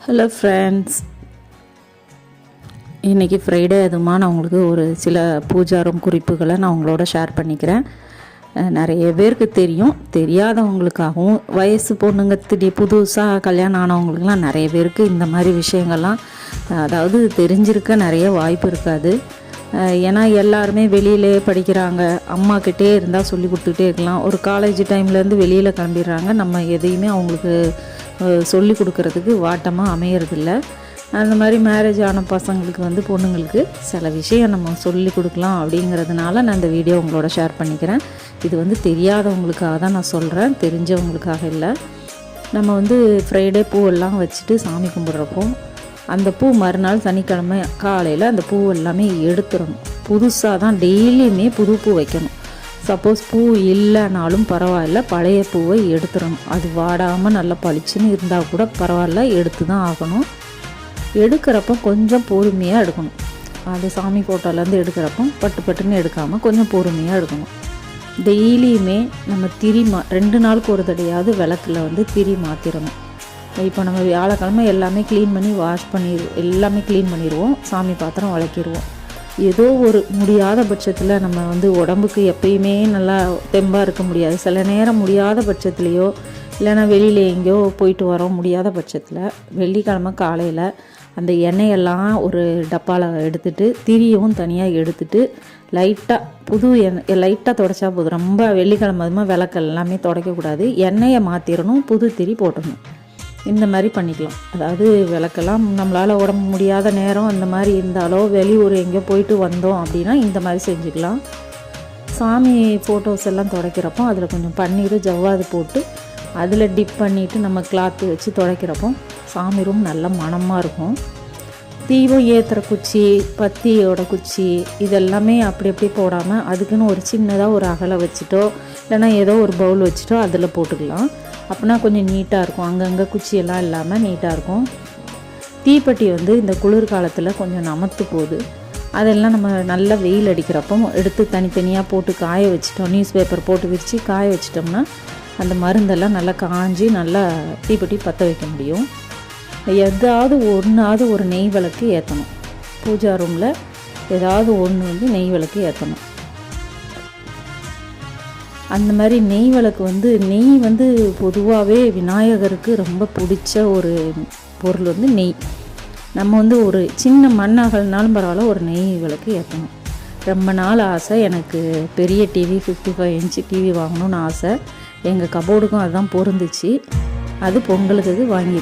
Hello friends, இன்றைக்கி Friday அதுமா நான் உங்களுக்கு ஒரு சில பூஜா ரூம் குறிப்புகளை நான் உங்களோட ஷேர் பண்ணிக்கிறேன். நிறைய பேருக்கு தெரியும், தெரியாதவங்களுக்காகவும் வயசு பொண்ணுங்க புதுசாக கல்யாணம் ஆனவங்களுக்குலாம் நிறைய பேருக்கு இந்த மாதிரி விஷயங்கள்லாம் அதாவது தெரிஞ்சிருக்க நிறைய வாய்ப்பு இருக்காது. ஏன்னா எல்லாருமே வெளியிலே படிக்கிறாங்க, அம்மாக்கிட்டே இருந்தால் சொல்லி கொடுத்துக்கிட்டே இருக்கலாம். ஒரு காலேஜ் டைம்லேருந்து வெளியில் கிளம்பிடுறாங்க, நம்ம எதையுமே அவங்களுக்கு சொல்லி கொடுக்கறதுக்கு வாட்டமாக அமையறதில்ல. அந்த மாதிரி மேரேஜ் ஆன பசங்களுக்கு பொண்ணுங்களுக்கு சில விஷயம் நம்ம சொல்லி கொடுக்கலாம் அப்படிங்கிறதுனால நான் இந்த வீடியோ உங்களோட ஷேர் பண்ணிக்கிறேன். இது தெரியாதவங்களுக்காக தான் நான் சொல்கிறேன், தெரிஞ்சவங்களுக்காக இல்லை. நம்ம ஃப்ரைடே பூவெல்லாம் வச்சுட்டு சாமி கும்பிட்றப்போ அந்த பூ மறுநாள் சனிக்கிழமை காலையில் அந்த பூ எல்லாமே எடுத்துடணும். புதுசாக தான் டெய்லியுமே புது பூ வைக்கணும். சப்போஸ் பூ இல்லைனாலும் பரவாயில்ல, பழைய பூவை எடுத்துடணும். அது வாடாமல் நல்லா பளிச்சுன்னு இருந்தால் கூட பரவாயில்ல, எடுத்து தான் ஆகணும். எடுக்கிறப்போ கொஞ்சம் பொறுமையாக எடுக்கணும். அது சாமி ஃபோட்டோலேருந்து எடுக்கிறப்போ பட்டுன்னு எடுக்காமல் கொஞ்சம் பொறுமையாக எடுக்கணும். டெய்லியுமே நம்ம திரி 2 நாளுக்கு ஒரு தடையாவது விளக்கில் திரி மாற்றிடணும். இப்போ நம்ம வியாழக்கிழமை எல்லாமே க்ளீன் பண்ணி வாஷ் பண்ணி எல்லாமே க்ளீன் பண்ணிடுவோம், சாமி பாத்திரம் விளக்கிடுவோம். ஏதோ ஒரு முடியாத பட்சத்தில் நம்ம உடம்புக்கு எப்பயுமே நல்லா தெம்பாக இருக்க முடியாது. சில நேரம் முடியாத பட்சத்துலேயோ இல்லைன்னா வெளியில் எங்கேயோ போயிட்டு வரோம் முடியாத பட்சத்தில் வெள்ளிக்கிழமை காலையில் அந்த எண்ணெயெல்லாம் ஒரு டப்பாவில் எடுத்துகிட்டு திரியும் தனியாக எடுத்துகிட்டு லைட்டாக புது எண்ணெய் லைட்டாக துடைச்சா போதும். ரொம்ப வெள்ளிக்கிழமை அதுமா விளக்கு எல்லாமே துடைக்கக்கூடாது, எண்ணெயை மாற்றிடணும், புது திரி போட்டணும். இந்த மாதிரி பண்ணிக்கலாம். அதாவது விளக்கெல்லாம் நம்மளால் உடம்பு முடியாத நேரம் அந்த மாதிரி இருந்தாலோ வெளியூர் எங்கேயோ போயிட்டு வந்தோம் அப்படின்னா இந்த மாதிரி செஞ்சுக்கலாம். சாமி ஃபோட்டோஸ் எல்லாம் துடைக்கிறப்போ அதில் கொஞ்சம் பன்னீர் ஜவ்வாது போட்டு அதில் டிப் பண்ணிவிட்டு நம்ம கிளாத்து வச்சு துடைக்கிறப்போ சாமி ரூம் நல்ல மணமாக இருக்கும். தீபம் ஏற்றுற குச்சி, பத்தியோட குச்சி இதெல்லாமே அப்படி போடாமல் அதுக்குன்னு ஒரு சின்னதாக ஒரு அகலை வச்சுட்டோ இல்லைன்னா ஏதோ ஒரு பவுல் வச்சுட்டோ அதில் போட்டுக்கலாம். அப்படின்னா கொஞ்சம் நீட்டாக இருக்கும், அங்கங்கே குச்சியெல்லாம் இல்லாமல் நீட்டாக இருக்கும். தீப்பெட்டி இந்த குளிர்காலத்தில் கொஞ்சம் நமத்து போகுது. அதெல்லாம் நம்ம நல்லா வெயில் அடிக்கிறப்போ எடுத்து தனித்தனியாக போட்டு காய வச்சிட்டோம், நியூஸ் பேப்பர் போட்டு விரித்து காய வச்சிட்டோம்னா அந்த மருந்தெல்லாம் நல்லா காஞ்சி நல்லா தீப்பெட்டி பற்ற வைக்க முடியும். ஏதாவது ஒரு நெய் விளக்கு ஏற்றணும். பூஜா ரூமில் ஏதாவது ஒன்று நெய் விளக்கு ஏற்றணும். அந்த மாதிரி நெய் விளக்கு நெய் பொதுவாகவே விநாயகருக்கு ரொம்ப பிடிச்ச ஒரு பொருள் நெய். நம்ம ஒரு சின்ன மண்ணகல்னாலும் பரவாயில்ல, ஒரு நெய் விளக்கு ஏற்றணும். ரொம்ப நாள் ஆசை எனக்கு, பெரிய டிவி 55 இன்ச்சு டிவி வாங்கணும்னு ஆசை. எங்கள் கபோர்டுக்கும் அதுதான் பொருந்துச்சு. அது பொங்கலுக்கு வாங்கி